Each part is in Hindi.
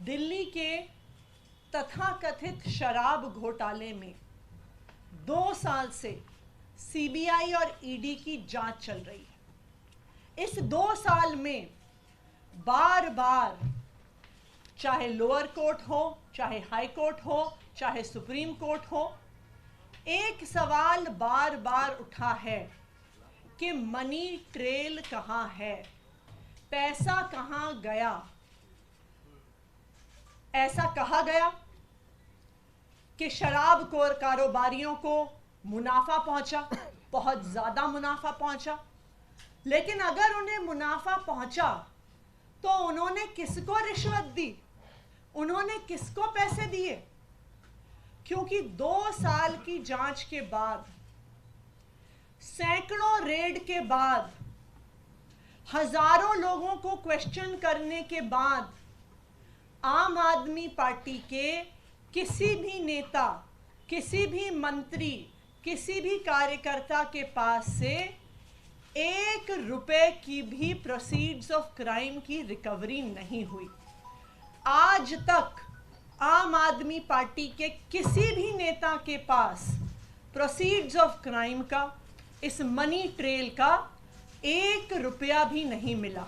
दिल्ली के तथाकथित शराब घोटाले में 2 साल से सीबीआई और ईडी की जांच चल रही है। इस 2 साल में बार बार, चाहे लोअर कोर्ट हो, चाहे हाई कोर्ट हो, चाहे सुप्रीम कोर्ट हो, एक सवाल बार बार उठा है कि मनी ट्रेल कहां है, पैसा कहां गया। ऐसा कहा गया कि शराब कारोबारियों को मुनाफा पहुंचा, बहुत ज्यादा मुनाफा पहुंचा। लेकिन अगर उन्हें मुनाफा पहुंचा तो उन्होंने किसको रिश्वत दी, उन्होंने किसको पैसे दिए? क्योंकि 2 साल की जांच के बाद, सैकड़ों रेड के बाद, हजारों लोगों को क्वेश्चन करने के बाद आम आदमी पार्टी के किसी भी नेता, किसी भी मंत्री, किसी भी कार्यकर्ता के पास से 1 रुपए की भी प्रोसीड्स ऑफ क्राइम की रिकवरी नहीं हुई। आज तक आम आदमी पार्टी के किसी भी नेता के पास प्रोसीड्स ऑफ क्राइम का, इस मनी ट्रेल का 1 रुपया भी नहीं मिला।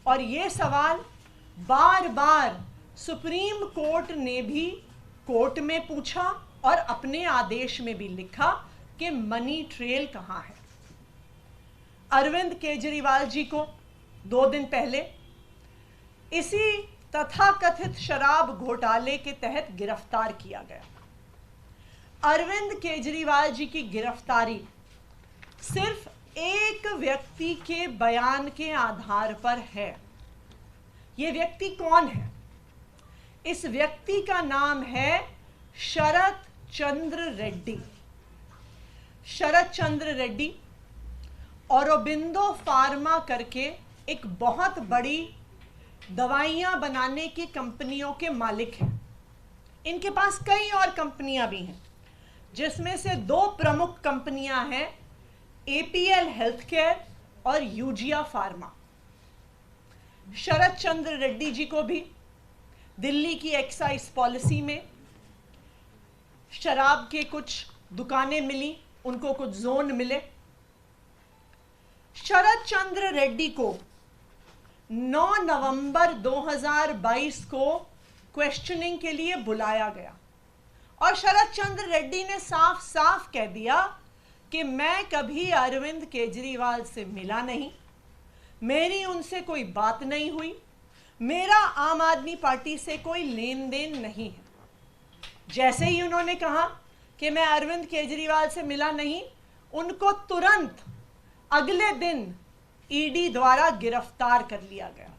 और ये सवाल बार बार सुप्रीम कोर्ट ने भी कोर्ट में पूछा और अपने आदेश में भी लिखा कि मनी ट्रेल कहां है। अरविंद केजरीवाल जी को 2 दिन पहले इसी तथाकथित शराब घोटाले के तहत गिरफ्तार किया गया। अरविंद केजरीवाल जी की गिरफ्तारी सिर्फ एक व्यक्ति के बयान के आधार पर है। यह व्यक्ति कौन है? इस व्यक्ति का नाम है शरत चंद्र रेड्डी। शरत चंद्र रेड्डी औरोबिंदो फार्मा करके एक बहुत बड़ी दवाइयां बनाने की कंपनियों के मालिक हैं। इनके पास कई और कंपनियां भी हैं, जिसमें से 2 प्रमुख कंपनियां हैं, एपीएल हेल्थकेयर और यूजिया फार्मा। शरत चंद्र रेड्डी जी को भी दिल्ली की एक्साइज पॉलिसी में शराब के कुछ दुकानें मिली, उनको कुछ जोन मिले। शरत चंद्र रेड्डी को 9 नवंबर 2022 को क्वेश्चनिंग के लिए बुलाया गया और शरत चंद्र रेड्डी ने साफ साफ कह दिया कि मैं कभी अरविंद केजरीवाल से मिला नहीं, मेरी उनसे कोई बात नहीं हुई, मेरा आम आदमी पार्टी से कोई लेन देन नहीं है। जैसे ही उन्होंने कहा कि मैं अरविंद केजरीवाल से मिला नहीं, उनको तुरंत अगले दिन ईडी द्वारा गिरफ्तार कर लिया गया।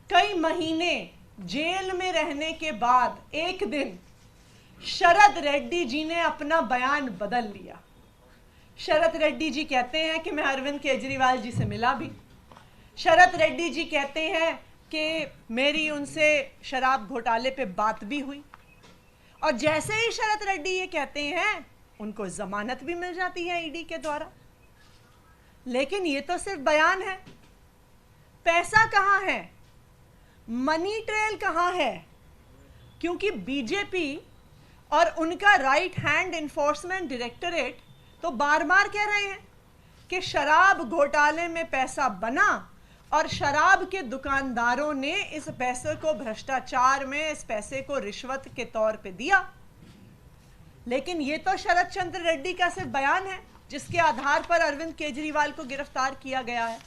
कई महीने जेल में रहने के बाद एक दिन शरद रेड्डी जी ने अपना बयान बदल लिया। शरद रेड्डी जी कहते हैं कि मैं अरविंद केजरीवाल जी से मिला भी। शरद रेड्डी जी कहते हैं कि मेरी उनसे शराब घोटाले पे बात भी हुई। और जैसे ही शरद रेड्डी ये कहते हैं, उनको जमानत भी मिल जाती है ईडी के द्वारा। लेकिन ये तो सिर्फ बयान है। पैसा कहां है? मनी ट्रेल कहां है? क्योंकि बीजेपी और उनका राइट हैंड इन्फोर्समेंट डायरेक्टरेट तो बार बार कह रहे हैं कि शराब घोटाले में पैसा बना और शराब के दुकानदारों ने इस पैसे को भ्रष्टाचार में, इस पैसे को रिश्वत के तौर पे दिया। लेकिन ये तो शरत चंद्र रेड्डी का सिर्फ बयान है, जिसके आधार पर अरविंद केजरीवाल को गिरफ्तार किया गया है।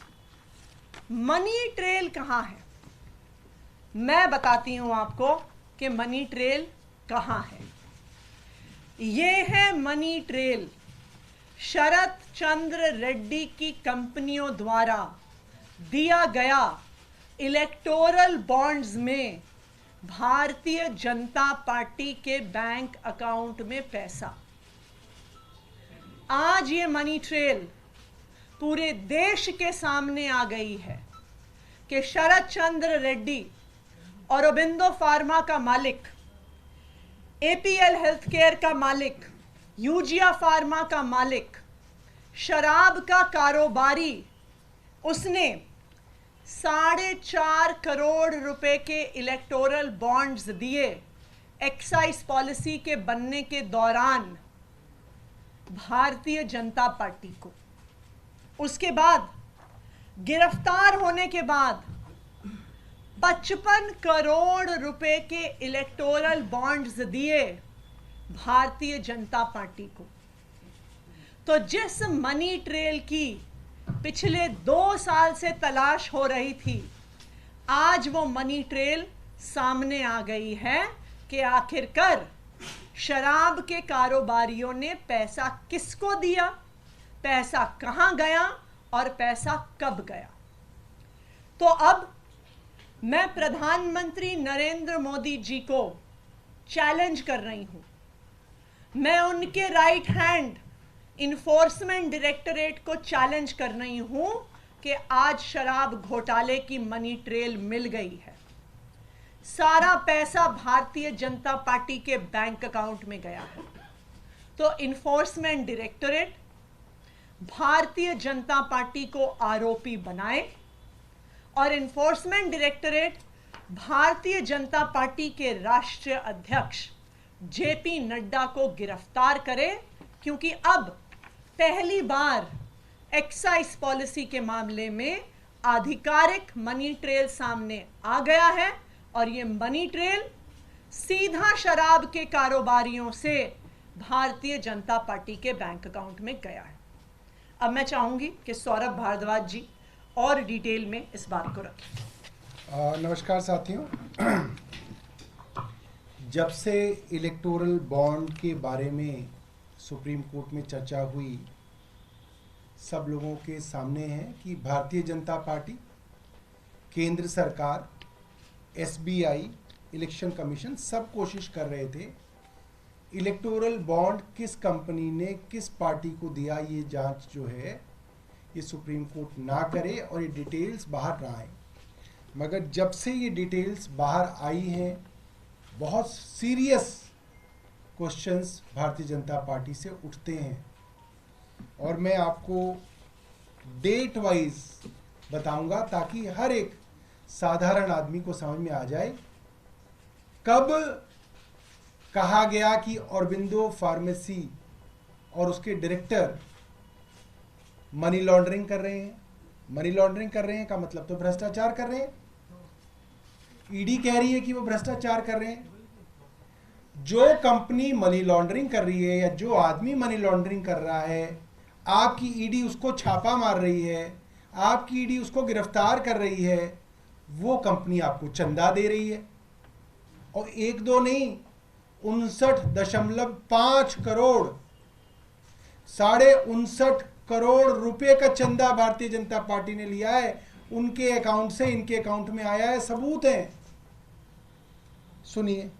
मनी ट्रेल कहां है? मैं बताती हूं आपको कि मनी ट्रेल कहां है। ये है मनी ट्रेल। शरत चंद्र रेड्डी की कंपनियों द्वारा दिया गया इलेक्टोरल बॉन्ड्स में भारतीय जनता पार्टी के बैंक अकाउंट में पैसा। आज ये मनी ट्रेल पूरे देश के सामने आ गई है कि शरत चंद्र रेड्डी, औरोबिंदो फार्मा का मालिक, एपीएल हेल्थकेयर का मालिक, यूजिया फार्मा का मालिक, शराब का कारोबारी, उसने 4.5 करोड़ रुपए के इलेक्टोरल बॉन्ड्स दिए एक्साइज पॉलिसी के बनने के दौरान भारतीय जनता पार्टी को। उसके बाद गिरफ्तार होने के बाद 55 करोड़ रुपए के इलेक्टोरल बॉन्ड्स दिए भारतीय जनता पार्टी को। तो जिस मनी ट्रेल की पिछले 2 साल से तलाश हो रही थी, आज वो मनी ट्रेल सामने आ गई है कि आखिरकार शराब के कारोबारियों ने पैसा किसको दिया, पैसा कहां गया और पैसा कब गया। तो अब मैं प्रधानमंत्री नरेंद्र मोदी जी को चैलेंज कर रही हूं, मैं उनके राइट हैंड इन्फोर्समेंट डायरेक्टरेट को चैलेंज कर रही हूं कि आज शराब घोटाले की मनी ट्रेल मिल गई है। सारा पैसा भारतीय जनता पार्टी के बैंक अकाउंट में गया है। तो enforcement directorate Bharatiya Janata party को आरोपी बनाए और enforcement directorate Bharatiya Janata party के राष्ट्रीय अध्यक्ष जेपी नड्डा को गिरफ्तार करे, क्योंकि अब पहली बार एक्साइज पॉलिसी के मामले में आधिकारिक मनी ट्रेल सामने आ गया है और ये मनी ट्रेल सीधा शराब के कारोबारियों से भारतीय जनता पार्टी के बैंक अकाउंट में गया है। अब मैं चाहूंगी कि सौरभ भारद्वाज जी और डिटेल में इस बात को रखें। नमस्कार साथियों, जब से इलेक्टोरल बॉन्ड के बारे में सुप्रीम कोर्ट में चर्चा हुई, सब लोगों के सामने है कि भारतीय जनता पार्टी, केंद्र सरकार, एसबीआई, इलेक्शन कमीशन सब कोशिश कर रहे थे इलेक्टोरल बॉन्ड किस कंपनी ने किस पार्टी को दिया, ये जांच जो है ये सुप्रीम कोर्ट ना करे और ये डिटेल्स बाहर ना आए। मगर जब से ये डिटेल्स बाहर आई हैं, बहुत serious questions Bharatiya Janata party से उठते हैं और मैं आपको डेट वाइज बताऊंगा ताकि हर एक साधारण आदमी को समझ में आ जाए कब कहा गया कि ऑरबिंदो फार्मेसी और उसके डायरेक्टर मनी लॉन्ड्रिंग कर रहे हैं। मनी लॉन्ड्रिंग कर रहे हैं का मतलब तो भ्रष्टाचार कर रहे हैं। ईडी कह रही है कि वो भ्रष्टाचार कर रहे हैं। जो कंपनी मनी लॉन्ड्रिंग कर रही है या जो आदमी मनी लॉन्ड्रिंग कर रहा है, आपकी ईडी उसको छापा मार रही है, आपकी ईडी उसको गिरफ्तार कर रही है, वो कंपनी आपको चंदा दे रही है। और 1-2 नहीं, 59.5 करोड़, 59.5 करोड़ रुपए का चंदा भारतीय जनता पार्टी ने लिया है। उनके अकाउंट से इनके अकाउंट में आया है, सबूत है। सुनिए,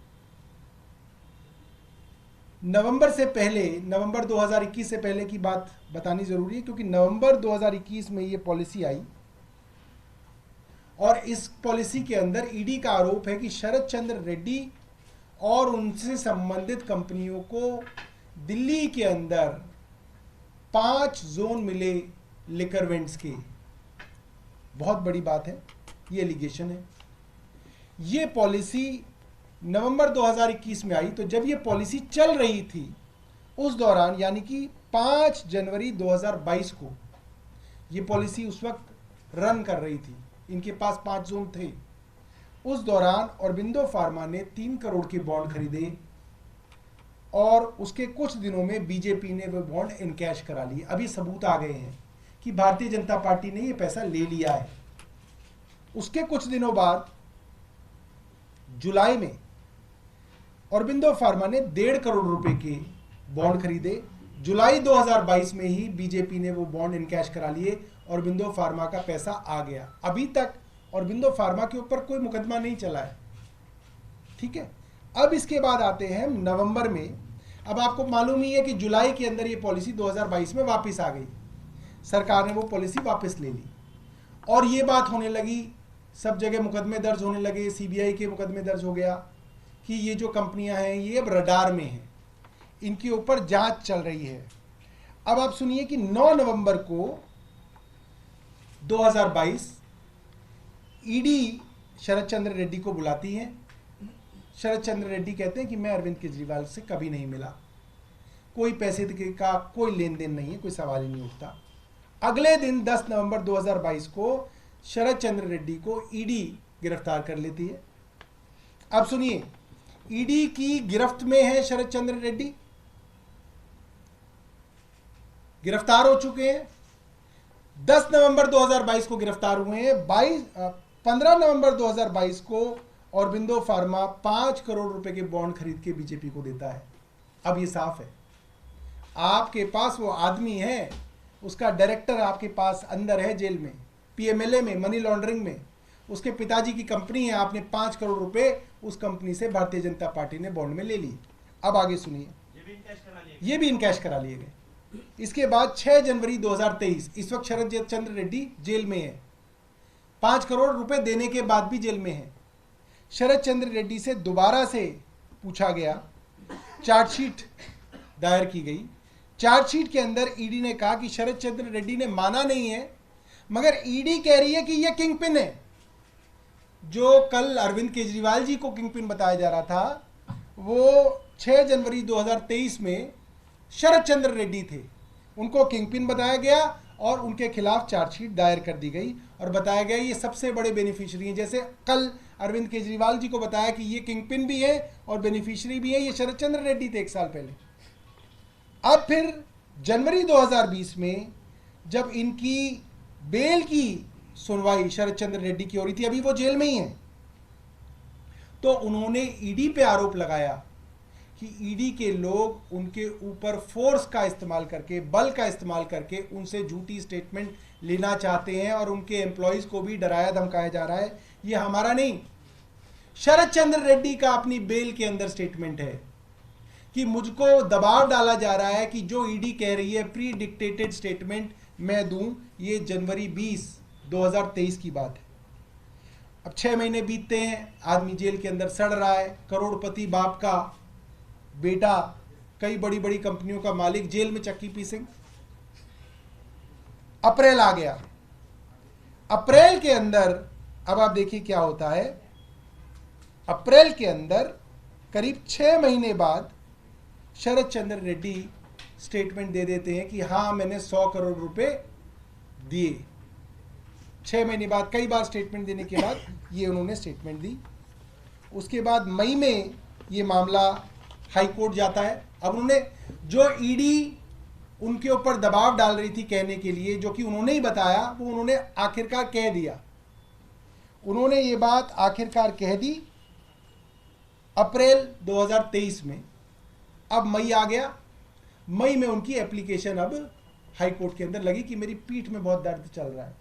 नवंबर से पहले, नवंबर 2021 से पहले की बात बतानी जरूरी है क्योंकि नवंबर 2021 में ये पॉलिसी आई और इस पॉलिसी के अंदर ईडी का आरोप है कि शरद चंद्र रेड्डी और उनसे संबंधित कंपनियों को दिल्ली के अंदर 5 जोन मिले लिकर वेंट्स के। बहुत बड़ी बात है, ये एलिगेशन है। ये पॉलिसी नवंबर 2021 में आई। तो जब ये पॉलिसी चल रही थी उस दौरान, यानी कि 5 जनवरी 2022 को ये पॉलिसी उस वक्त रन कर रही थी, इनके पास 5 जोन थे। उस दौरान ऑरबिंदो फार्मा ने 3 करोड़ के बॉन्ड खरीदे और उसके कुछ दिनों में बीजेपी ने वो बॉन्ड इनकैश करा लिए। अभी सबूत आ गए हैं कि भारतीय जनता पार्टी ने ये पैसा ले लिया है। उसके कुछ दिनों बाद जुलाई में ऑरबिंदो फार्मा ने 1.5 करोड़ रुपए के बॉन्ड खरीदे। जुलाई 2022 में ही बीजेपी ने वो बॉन्ड इनकैश करा लिए। ऑरबिंदो फार्मा का पैसा आ गया। अभी तक ऑरबिंदो फार्मा के ऊपर कोई मुकदमा नहीं चला है, ठीक है। अब इसके बाद आते हैं नवंबर में। अब आपको मालूम ही है कि जुलाई के अंदर ये पॉलिसी 2022 में वापस आ गई। सरकार ने वो पॉलिसी वापस ले ली और ये बात होने लगी, सब जगह मुकदमे दर्ज होने लगे। सीबीआई के मुकदमे दर्ज हो गया कि ये जो कंपनियां हैं ये अब रडार में हैं, इनके ऊपर जांच चल रही है। अब आप सुनिए कि 9 नवंबर को 2022 ईडी शरद चंद्र रेड्डी को बुलाती है। शरद चंद्र रेड्डी कहते हैं कि मैं अरविंद केजरीवाल से कभी नहीं मिला, कोई पैसे का कोई लेन देन नहीं है, कोई सवाल ही नहीं उठता। अगले दिन 10 नवंबर 2022 को शरद चंद्र रेड्डी को ईडी गिरफ्तार कर लेती है। अब सुनिए, ईडी की गिरफ्त में है शरद चंद्र रेड्डी, गिरफ्तार हो चुके हैं। 10 नवंबर 2022 को गिरफ्तार हुए हैं। 15 नवंबर 2022 को औरबिंदो फार्मा 5 करोड़ रुपए के बॉन्ड खरीद के बीजेपी को देता है। अब ये साफ है, आपके पास वो आदमी है, उसका डायरेक्टर आपके पास अंदर है जेल में, पीएमएलए में, मनी लॉन्ड्रिंग में, उसके पिताजी की कंपनी है, आपने 5 करोड़ रुपए उस कंपनी से भारतीय जनता पार्टी ने बॉन्ड में ले लिए। अब आगे सुनिए, ये भी इनकैश करा लिए गए। इसके बाद 6 जनवरी 2023, इस वक्त शरद चंद्र रेड्डी जेल में है, 5 करोड़ रुपए देने के बाद भी जेल में है। शरद चंद्र रेड्डी से दोबारा से पूछा गया, चार्जशीट दायर की गई। चार्जशीट के अंदर ईडी ने कहा कि शरद चंद्र रेड्डी ने माना नहीं है, मगर ईडी कह रही है कि यह किंगपिन है। जो कल अरविंद केजरीवाल जी को किंगपिन बताया जा रहा था, वो 6 जनवरी 2023 में शरद चंद्र रेड्डी थे, उनको किंगपिन बताया गया और उनके खिलाफ चार्जशीट दायर कर दी गई और बताया गया ये सबसे बड़े बेनिफिशियरी हैं। जैसे कल अरविंद केजरीवाल जी को बताया कि ये किंगपिन भी है और बेनिफिशियरी भी है, ये शरद चंद्र रेड्डी थे 1 साल पहले। अब फिर जनवरी 2020 में जब इनकी बेल की सुनवाई शरद चंद्र रेड्डी की हो रही थी, अभी वो जेल में ही है, तो उन्होंने ईडी पे आरोप लगाया कि ईडी के लोग उनके ऊपर फोर्स का इस्तेमाल करके, बल का इस्तेमाल करके उनसे झूठी स्टेटमेंट लेना चाहते हैं और उनके एम्प्लॉयज को भी डराया धमकाया जा रहा है। ये हमारा नहीं, शरद चंद्र रेड्डी का अपनी बेल के अंदर स्टेटमेंट है कि मुझको दबाव डाला जा रहा है कि जो ईडी कह रही है प्री डिक्टेटेड स्टेटमेंट मैं दूं। ये जनवरी 20, 2023 की बात है। अब 6 महीने बीतते हैं, आदमी जेल के अंदर सड़ रहा है, करोड़पति बाप का बेटा, कई बड़ी बड़ी कंपनियों का मालिक जेल में चक्की पीसेंगे। अप्रैल आ गया, अप्रैल के अंदर अब आप देखिए क्या होता है। अप्रैल के अंदर करीब 6 महीने बाद शरद चंद्र रेड्डी स्टेटमेंट दे देते हैं कि हाँ मैंने 100 करोड़ रुपए दिए। 6 महीने बाद, कई बार स्टेटमेंट देने के बाद ये उन्होंने स्टेटमेंट दी। उसके बाद मई में ये मामला हाई कोर्ट जाता है। अब उन्होंने जो ईडी उनके ऊपर दबाव डाल रही थी कहने के लिए, जो कि उन्होंने ही बताया, वो उन्होंने आखिरकार कह दिया। उन्होंने ये बात आखिरकार कह दी अप्रैल 2023 में। अब मई आ गया, मई में उनकी एप्लीकेशन अब हाई कोर्ट के अंदर लगी कि मेरी पीठ में बहुत दर्द चल रहा है।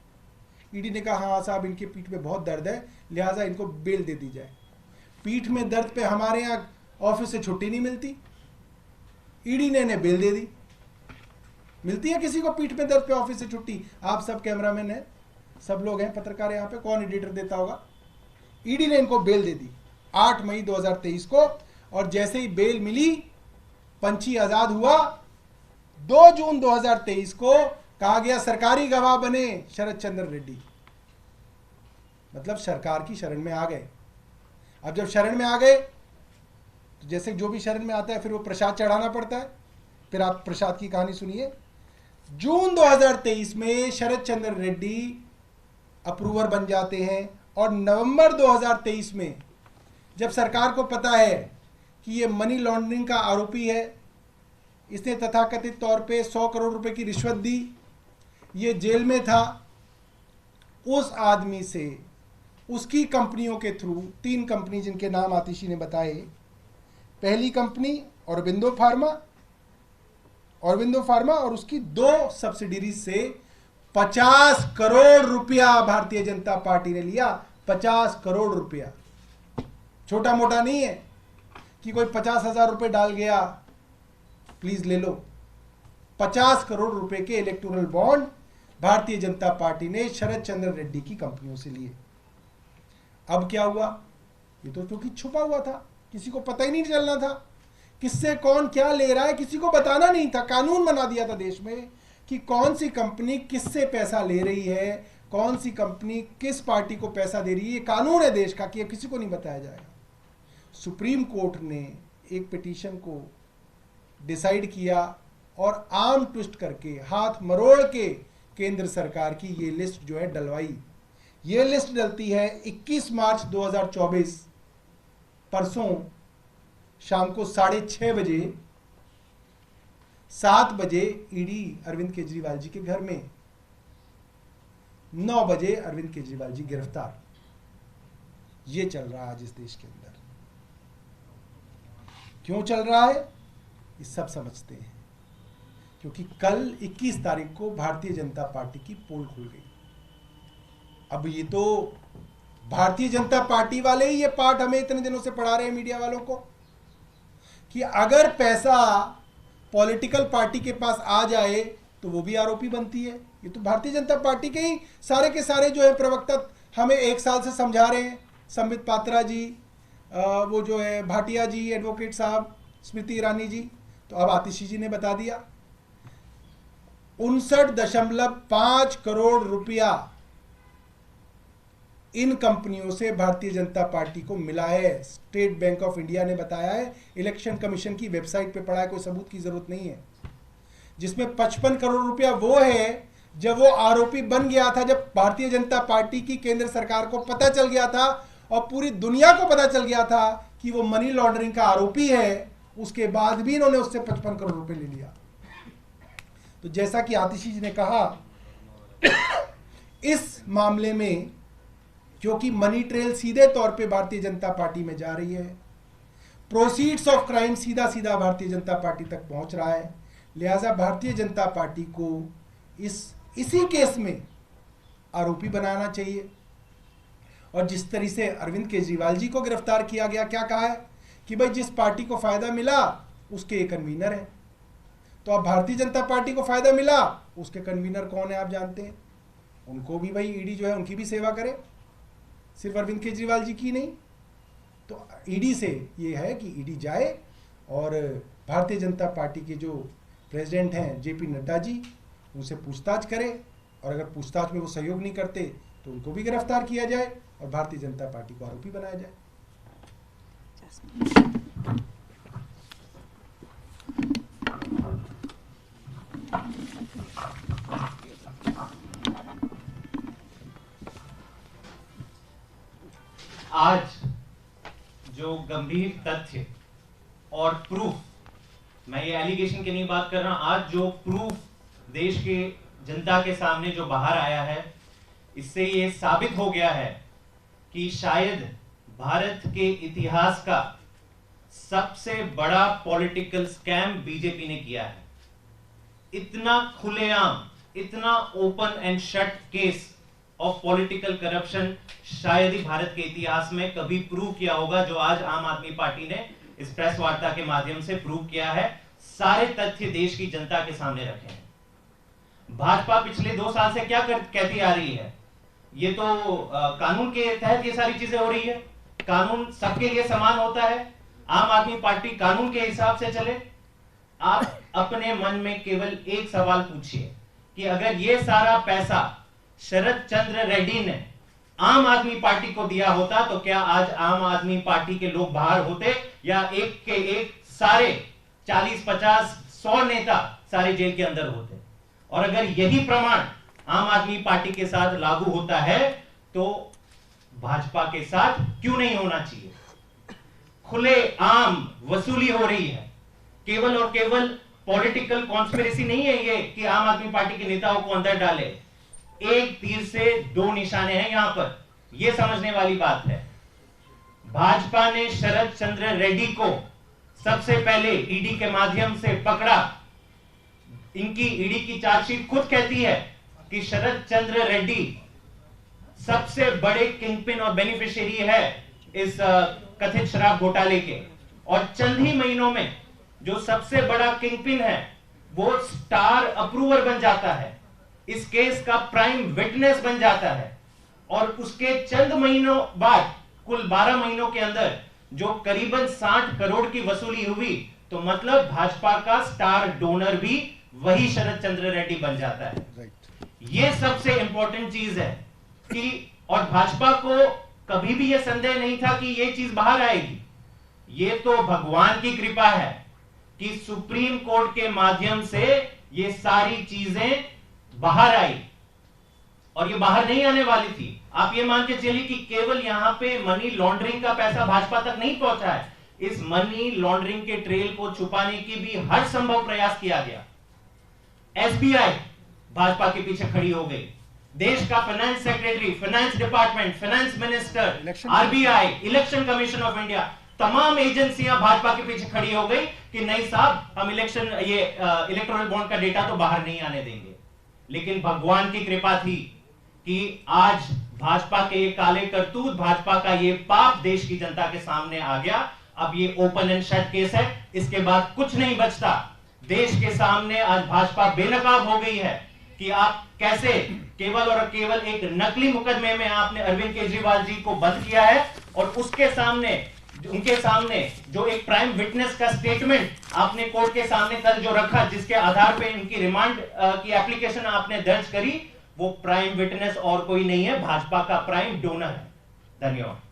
ईडी ने कहा हाँ साहब इनके पीठ में बहुत दर्द है, लिहाजा इनको बेल दे दी जाए। पीठ में दर्द पे हमारे यहाँ ऑफिस से छुट्टी नहीं मिलती, ईडी ने इन्हें बेल दे दी। मिलती है किसी को पीठ में दर्द पे ऑफिस से छुट्टी? आप सब कैमरामैन हैं, सब लोग हैं, पत्रकार यहाँ पे, कौन एडिटर देता होगा? ईडी ने इनको बेल दे दी 8 मई 2023 को। और जैसे ही बेल मिली, पंछी आजाद हुआ। 2 जून 2023 को कहा गया सरकारी गवाह बने शरद चंद्र रेड्डी, मतलब सरकार की शरण में आ गए। अब जब शरण में आ गए तो जैसे जो भी शरण में आता है फिर वो प्रसाद चढ़ाना पड़ता है। फिर आप प्रसाद की कहानी सुनिए। जून 2023 में शरद चंद्र रेड्डी अप्रूवर बन जाते हैं और नवंबर 2023 में जब सरकार को पता है कि ये मनी लॉन्ड्रिंग का आरोपी है, इसने तथाकथित तौर पे 100 करोड़ रुपए की रिश्वत दी, ये जेल में था, उस आदमी से उसकी कंपनियों के थ्रू 3 कंपनी जिनके नाम आतिशी ने बताए, पहली कंपनी औरबिंदो फार्मा और उसकी 2 सब्सिडीज से 50 करोड़ रुपया भारतीय जनता पार्टी ने लिया। 50 करोड़ रुपया छोटा मोटा नहीं है कि कोई 50,000 रुपए डाल गया प्लीज ले लो। 50 करोड़ रुपए के electoral bond Bharatiya Janata party ने शरद चंद्र रेड्डी की कंपनियों से लिए। अब क्या हुआ? ये तो क्योंकि छुपा हुआ था, किसी को पता ही नहीं चलना था किससे कौन क्या ले रहा है, किसी को बताना नहीं था। कानून बना दिया था देश में कि कौन सी कंपनी किससे पैसा ले रही है, कौन सी कंपनी किस पार्टी को पैसा दे रही है, ये कानून है देश का कि ये किसी को नहीं बताया जाएगा। सुप्रीम कोर्ट ने एक पिटीशन को डिसाइड किया और आर्म ट्विस्ट करके, हाथ मरोड़ के केंद्र सरकार की ये लिस्ट जो है डलवाई। ये लिस्ट डलती है 21 मार्च 2024 परसों शाम को 6:30 बजे, 7 बजे ईडी अरविंद केजरीवाल जी के घर में, 9 बजे अरविंद केजरीवाल जी गिरफ्तार। ये चल रहा है आज इस देश के अंदर। क्यों चल रहा है ये सब समझते हैं, क्योंकि कल 21 तारीख को भारतीय जनता पार्टी की पोल खुल गई। अब ये तो भारतीय जनता पार्टी वाले ही ये पाठ हमें इतने दिनों से पढ़ा रहे हैं मीडिया वालों को कि अगर पैसा पॉलिटिकल पार्टी के पास आ जाए तो वो भी आरोपी बनती है। ये तो भारतीय जनता पार्टी के ही सारे के सारे जो है प्रवक्ता हमें 1 साल से समझा रहे हैं। संबित पात्रा जी, वो जो है भाटिया जी, एडवोकेट साहब, स्मृति ईरानी जी, तो अब आतिशी जी ने बता दिया। 59.5 करोड़ रुपया इन कंपनियों से भारतीय जनता पार्टी को मिला है। स्टेट बैंक ऑफ इंडिया ने बताया है, इलेक्शन कमीशन की वेबसाइट पे पढ़ा है, कोई सबूत की जरूरत नहीं है। जिसमें 55 करोड़ रुपया वो है जब वो आरोपी बन गया था, जब भारतीय जनता पार्टी की केंद्र सरकार को पता चल गया था और पूरी दुनिया को पता चल गया था कि वो मनी लॉन्ड्रिंग का आरोपी है, उसके बाद भी इन्होंने उससे 55 करोड़ रुपए ले लिया। तो जैसा कि आतिशी जी ने कहा, इस मामले में क्योंकि मनी ट्रेल सीधे तौर पे भारतीय जनता पार्टी में जा रही है, प्रोसीड्स ऑफ क्राइम सीधा सीधा भारतीय जनता पार्टी तक पहुंच रहा है, लिहाजा भारतीय जनता पार्टी को इसी केस में आरोपी बनाना चाहिए। और जिस तरह से अरविंद केजरीवाल जी को गिरफ्तार किया गया, क्या कहा है कि भाई जिस पार्टी को फायदा मिला उसके कन्वीनर है। तो अब भारतीय जनता पार्टी को फायदा मिला, उसके कन्वीनर कौन है आप जानते हैं। उनको भी भाई ईडी जो है उनकी भी सेवा करे, सिर्फ अरविंद केजरीवाल जी की नहीं। तो ईडी से ये है कि ईडी जाए और भारतीय जनता पार्टी के जो प्रेसिडेंट हैं जेपी नड्डा जी, उनसे पूछताछ करे, और अगर पूछताछ में वो सहयोग नहीं करते तो उनको भी गिरफ्तार किया जाए और भारतीय जनता पार्टी को आरोपी बनाया जाए। आज जो गंभीर तथ्य और प्रूफ, मैं ये एलिगेशन की नहीं बात कर रहा, आज जो प्रूफ देश के जनता के सामने जो बाहर आया है, इससे ये साबित हो गया है कि शायद भारत के इतिहास का सबसे बड़ा पॉलिटिकल स्कैम बीजेपी ने किया है। इतना खुलेआम, इतना open and shut case of political corruption शायद ही भारत के इतिहास में कभी प्रूव किया होगा, जो आज आम आदमी पार्टी ने इस प्रेस वार्ता के माध्यम से प्रूव किया है। सारे तथ्य देश की जनता के सामने रखे हैं। भाजपा पिछले 2 साल से क्या कहती आ रही है, ये तो कानून के तहत ये सारी चीजें हो रही है, कानून सबके लिए समान होता है, आम आदमी पार्टी कानून के हिसाब से चले। आप अपने मन में केवल एक सवाल पूछिए कि अगर ये सारा पैसा शरद चंद्र रेड्डी ने आम आदमी पार्टी को दिया होता तो क्या आज आम आदमी पार्टी के लोग बाहर होते, या एक के एक सारे 40, 50, 100 नेता सारे जेल के अंदर होते। और अगर यही प्रमाण आम आदमी पार्टी के साथ लागू होता है तो भाजपा के साथ क्यों नहीं होना चाहिए। खुले आम वसूली हो रही है, केवल और केवल पॉलिटिकल कॉन्स्पिरेसी नहीं है ये कि आम आदमी पार्टी के नेताओं को अंदर डाले। एक तीर से 2 निशाने हैं यहां पर, यह समझने वाली बात है। भाजपा ने शरद चंद्र रेड्डी को सबसे पहले ईडी के माध्यम से पकड़ा। इनकी ईडी की चार्जशीट खुद कहती है कि शरद चंद्र रेड्डी सबसे बड़े किंगपिन और बेनिफिशियरी है इस कथित शराब घोटाले के, और चंद ही महीनों में जो सबसे बड़ा किंगपिन है वो स्टार अप्रूवर बन जाता है, इस केस का प्राइम विटनेस बन जाता है, और उसके चंद महीनों बाद कुल 12 महीनों के अंदर जो करीबन 60 करोड़ की वसूली हुई, तो मतलब भाजपा का स्टार डोनर भी वही शरद चंद्र रेड्डी बन जाता है। ये सबसे इंपॉर्टेंट चीज है कि और भाजपा को कभी भी यह संदेह नहीं था कि यह चीज बाहर आएगी। ये तो भगवान की कृपा है कि सुप्रीम कोर्ट के माध्यम से ये सारी चीजें बाहर आई, और ये बाहर नहीं आने वाली थी। आप ये मान के चलिए कि केवल यहां पे मनी लॉन्ड्रिंग का पैसा भाजपा तक नहीं पहुंचा है, इस मनी लॉन्ड्रिंग के ट्रेल को छुपाने की भी हर संभव प्रयास किया गया। एसबीआई भाजपा के पीछे खड़ी हो गई, देश का finance secretary, finance department, finance minister, RBI, election commission of India, तमाम एजेंसियां भाजपा के पीछे खड़ी हो गई कि नहीं साहब, हम इलेक्टोरल बॉन्ड का डेटा तो बाहर नहीं आने देंगे। लेकिन भगवान की कृपा थी कि आज भाजपा के ये काले करतूत, भाजपा का ये पाप देश की जनता के सामने आ गया। अब ये ओपन एंड शट केस है, इसके बाद कुछ नहीं बचता। देश के सामने आज भाजपा बेनकाब हो गई है कि आप कैसे केवल और केवल एक नकली मुकदमे में आपने अरविंद केजरीवाल जी को बंद किया है, और उसके सामने, उनके सामने जो एक प्राइम विटनेस का स्टेटमेंट आपने कोर्ट के सामने कल जो रखा, जिसके आधार पे इनकी रिमांड की एप्लीकेशन आपने दर्ज करी, वो प्राइम विटनेस और कोई नहीं है, भाजपा का प्राइम डोनर है। धन्यवाद।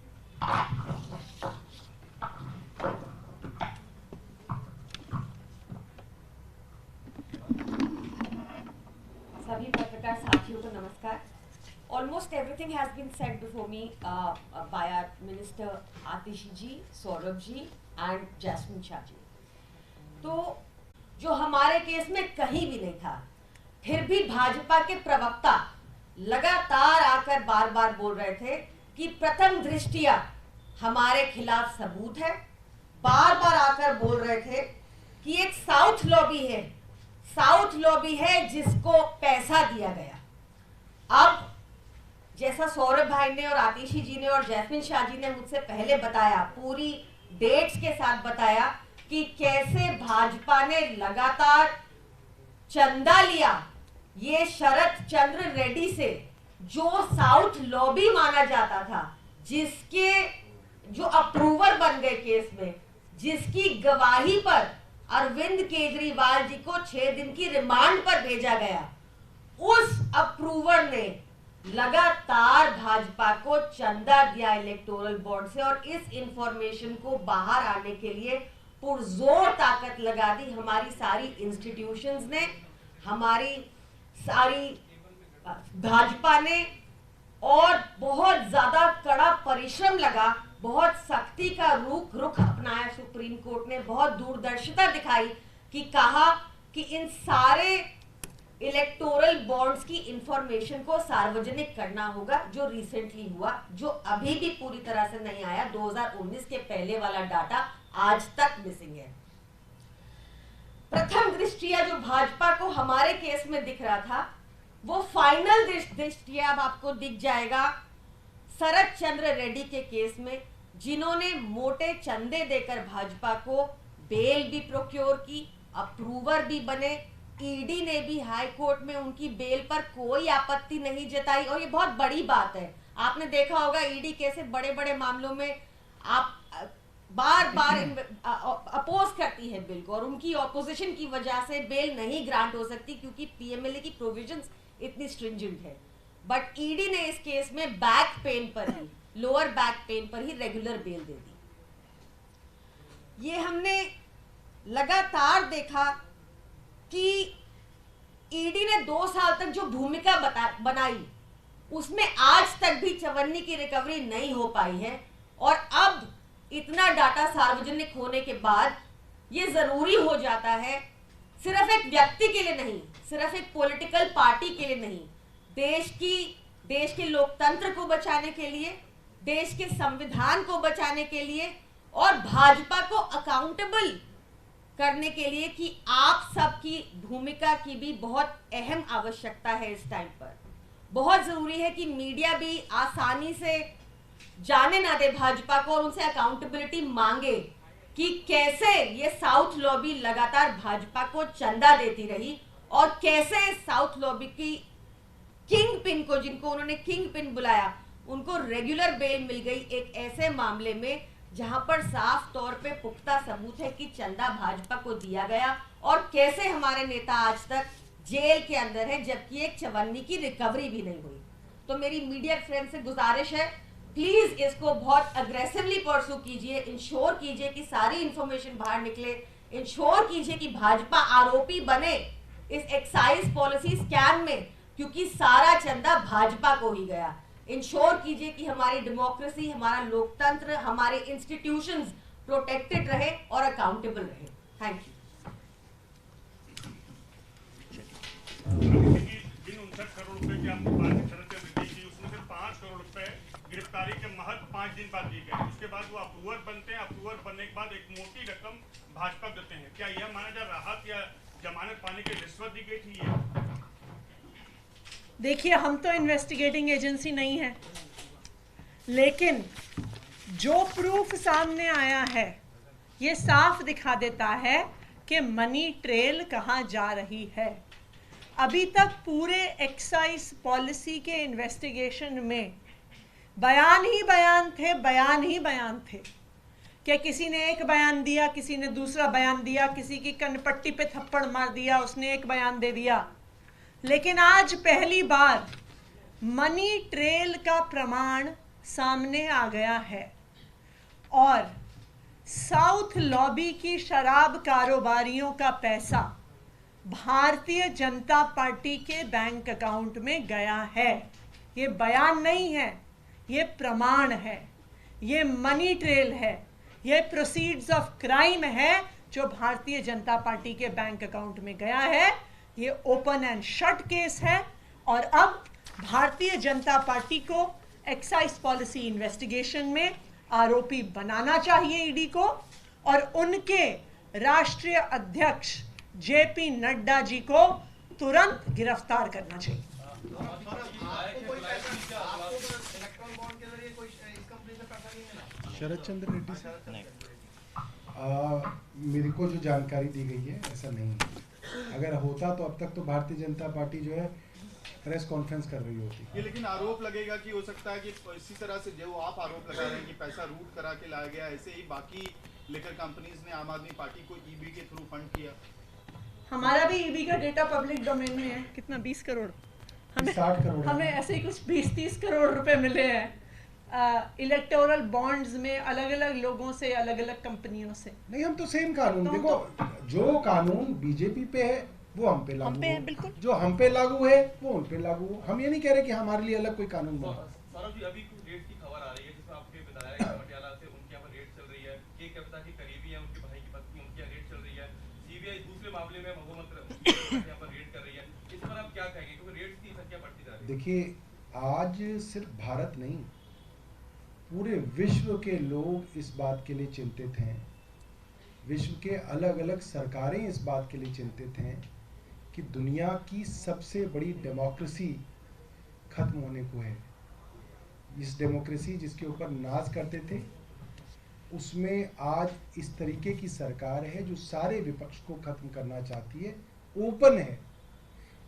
सभी पत्रकार साथियों को नमस्कार। Almost everything has been said before me by our Minister Atishi ji, Saurabh ji and Jasmine Shah ji. तो जो हमारे केस में कहीं भी नहीं था, फिर भी भाजपा के प्रवक्ता लगातार आकर बार बार बोल रहे थे कि प्रथम दृष्टिया हमारे खिलाफ सबूत है। बार बार आकर बोल रहे थे कि एक साउथ लॉबी है, साउथ लॉबी है जिसको पैसा दिया गया। अब जैसा सौरभ भाई ने और आतिशी जी ने और जैस्मिन शाह जी ने मुझसे पहले बताया, पूरी डेट्स के साथ बताया कि कैसे भाजपा ने लगातार चंदा लिया ये शरद चंद्र रेड्डी से, जो साउथ लॉबी माना जाता था, जिसके जो अप्रूवर बन गए केस में, जिसकी गवाही पर अरविंद केजरीवाल जी को 6 दिन की रिमांड पर भेजा गया। उस अप्रूवर ने लगातार भाजपा को चंदा दिया इलेक्टोरल बॉन्ड से, और इस इंफॉर्मेशन को बाहर आने के लिए पुरजोर ताकत लगा दी हमारी सारी इंस्टीट्यूशंस ने, हमारी सारी भाजपा ने, और बहुत ज्यादा कड़ा परिश्रम लगा, बहुत सख्ती का रुख अपनाया सुप्रीम कोर्ट ने, बहुत दूरदर्शिता दिखाई कि कहा कि इन सारे इलेक्टोरल बॉन्ड्स की इंफॉर्मेशन को सार्वजनिक करना होगा, जो रिसेंटली हुआ, जो अभी भी पूरी तरह से नहीं आया। 2019 के पहले वाला डाटा आज तक मिसिंग है। प्रथम दृष्टिया जो भाजपा को हमारे केस में दिख रहा था, वो फाइनल दृष्टिया अब आपको दिख जाएगा शरद चंद्र रेड्डी के केस में, जिन्होंने मोटे चंदे देकर भाजपा को बेल भी प्रोक्योर की, अप्रूवर भी बने। ईडी ने भी हाई कोर्ट में उनकी बेल पर कोई आपत्ति नहीं जताई, और ये बहुत बड़ी बात है। आपने देखा होगा ईडी कैसे बड़े बड़े मामलों में आप बार बार अपोज करती है बिल को, और उनकी ऑपोजिशन की वजह से बेल नहीं ग्रांट हो सकती, क्योंकि पीएमएलए की प्रोविजंस इतनी स्ट्रिंजेंट है। बट ईडी ने इस केस में बैक पेन पर ही, लोअर बैक पेन पर ही रेगुलर बेल दे दी। ये हमने लगातार देखा कि ईडी ने 2 साल तक जो भूमिका बनाई, उसमें आज तक भी चवन्नी की रिकवरी नहीं हो पाई है। और अब इतना डाटा सार्वजनिक होने के बाद ये जरूरी हो जाता है, सिर्फ एक व्यक्ति के लिए नहीं, सिर्फ एक पॉलिटिकल पार्टी के लिए नहीं, देश के लोकतंत्र को बचाने के लिए, देश के संविधान को बचाने के लिए, और भाजपा को अकाउंटेबल करने के लिए कि आप सबकी भूमिका की भी बहुत अहम आवश्यकता है। इस टाइम पर बहुत जरूरी है कि मीडिया भी आसानी से जाने ना दे भाजपा को, और उनसे अकाउंटेबिलिटी मांगे कि कैसे ये साउथ लॉबी लगातार भाजपा को चंदा देती रही, और कैसे साउथ लॉबी की किंग पिन को, जिनको उन्होंने किंग पिन बुलाया, उनको रेगुलर बेल मिल गई एक ऐसे मामले में जहां पर साफ तौर पे पुख्ता सबूत है कि चंदा भाजपा को दिया गया, और कैसे हमारे नेता आज तक जेल के अंदर है, जबकि एक चवन्नी की रिकवरी भी नहीं हुई। तो मेरी मीडिया फ्रेंड से गुजारिश है, प्लीज इसको बहुत अग्रेसिवली परसू कीजिए, इंश्योर कीजिए कि सारी इंफॉर्मेशन बाहर निकले, इंश्योर कीजिए कि भाजपा आरोपी बने इस एक्साइज पॉलिसी स्कैम में, क्योंकि सारा चंदा भाजपा को ही गया। इंश्योर कीजिए कि हमारी डेमोक्रेसी, हमारा लोकतंत्र, हमारे इंस्टीट्यूशंस प्रोटेक्टेड रहे और अकाउंटेबल रहे। Thank you. जिन 59 करोड़ रुपए की आपको बात शरद चंद्र की, उसमें से 5 करोड़ रुपए गिरफ्तारी के महज 5 दिन बाद दी गए। उसके बाद वो अप्रूवर बनते हैं, अप्रूवर बनने के बाद एक मोटी रकम भाजपा देते हैं। क्या यह माना जाए राहत या जमानत पाने की रिश्वत दी गई थी? देखिए, हम तो इन्वेस्टिगेटिंग एजेंसी नहीं है, लेकिन जो प्रूफ सामने आया है ये साफ दिखा देता है कि मनी ट्रेल कहाँ जा रही है। अभी तक पूरे एक्साइज पॉलिसी के इन्वेस्टिगेशन में बयान ही बयान थे, बयान ही बयान थे कि किसी ने एक बयान दिया, किसी ने दूसरा बयान दिया, किसी की कनपट्टी पे थप्पड़ मार दिया, उसने एक बयान दे दिया। लेकिन आज पहली बार मनी ट्रेल का प्रमाण सामने आ गया है और साउथ लॉबी की शराब कारोबारियों का पैसा भारतीय जनता पार्टी के बैंक अकाउंट में गया है। ये बयान नहीं है, ये प्रमाण है, ये मनी ट्रेल है, ये प्रोसीड्स ऑफ क्राइम है जो भारतीय जनता पार्टी के बैंक अकाउंट में गया है। ये ओपन एंड शट केस है और अब भारतीय जनता पार्टी को एक्साइज पॉलिसी इन्वेस्टिगेशन में आरोपी बनाना चाहिए ईडी को और उनके राष्ट्रीय अध्यक्ष जेपी नड्डा जी को तुरंत गिरफ्तार करना चाहिए। शरद चंद्र रेड्डी से मेरे को जो जानकारी दी गई है ऐसा नहीं है। अगर होता तो अब तक तो भारतीय जनता पार्टी जो है प्रेस कॉन्फ्रेंस कर रही होती। ये लेकिन आरोप लगेगा कि हो सकता है कि इसी तरह से जो आप आरोप लगा रहे हैं कि पैसा रूट करा के लाया गया, ऐसे ही बाकी लिकर कंपनीज ने आम आदमी पार्टी को ईबी के थ्रू फंड किया। हमारा भी ईबी का डेटा पब्लिक डोमेन में है। कितना 20 करोड़, हमें 60 करोड़ हमें ऐसे ही कुछ 20-30 करोड़ रुपए मिले हैं इलेक्टोरल बॉन्ड्स में अलग अलग लोगों से, अलग अलग कंपनियों से। नहीं, हम तो सेम कानून, देखो जो कानून बीजेपी पे है वो हम पे लागू है, बिल्कुल जो हम पे लागू है वो उन पे लागू हो। हम ये नहीं कह रहे कि हमारे लिए अलग कोई कानून बना। सौरभ जी, अभी कुछ रेट की खबर आ रही है जिसमें आपके विधायक पटियाला से उनके यहाँ पर रेट चल रही है, के कविता की करीबी है, उनके भाई की पत्नी, उनके यहाँ रेट चल रही है, सीबीआई दूसरे मामले में महोमत यहाँ पर रेट कर रही है। इस पर आप क्या कहेंगे, क्योंकि रेट की संख्या बढ़ती जा रही है? देखिए, आज सिर्फ भारत नहीं, पूरे विश्व के लोग इस बात के लिए चिंतित हैं, विश्व के अलग अलग सरकारें इस बात के लिए चिंतित हैं कि दुनिया की सबसे बड़ी डेमोक्रेसी खत्म होने को है। इस डेमोक्रेसी जिसके ऊपर नाज करते थे, उसमें आज इस तरीके की सरकार है जो सारे विपक्ष को खत्म करना चाहती है, ओपन है।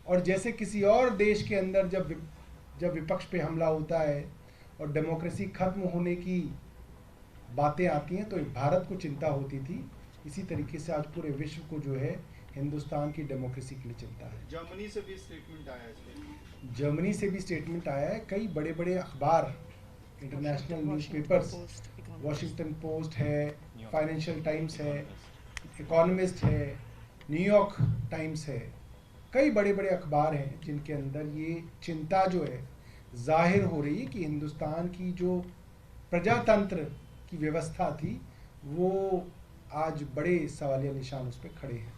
और जैसे किसी और देश के अंदर जब विपक्ष पे हमला होता है और डेमोक्रेसी खत्म होने की बातें आती हैं तो भारत को चिंता होती थी, इसी तरीके से आज पूरे विश्व को जो है हिंदुस्तान की डेमोक्रेसी के लिए चिंता है। जर्मनी से भी स्टेटमेंट आया है। जर्मनी से भी स्टेटमेंट आया है। कई बड़े बड़े अखबार, इंटरनेशनल न्यूज़पेपर्स, वॉशिंगटन पोस्ट है, फाइनेंशियल टाइम्स है, इकोनॉमिस्ट है, न्यूयॉर्क टाइम्स है, कई बड़े बड़े अखबार हैं जिनके अंदर ये चिंता जो है जाहिर हो रही है कि हिंदुस्तान की जो प्रजातंत्र की व्यवस्था थी वो आज बड़े सवालिया निशान उस पर खड़े हैं।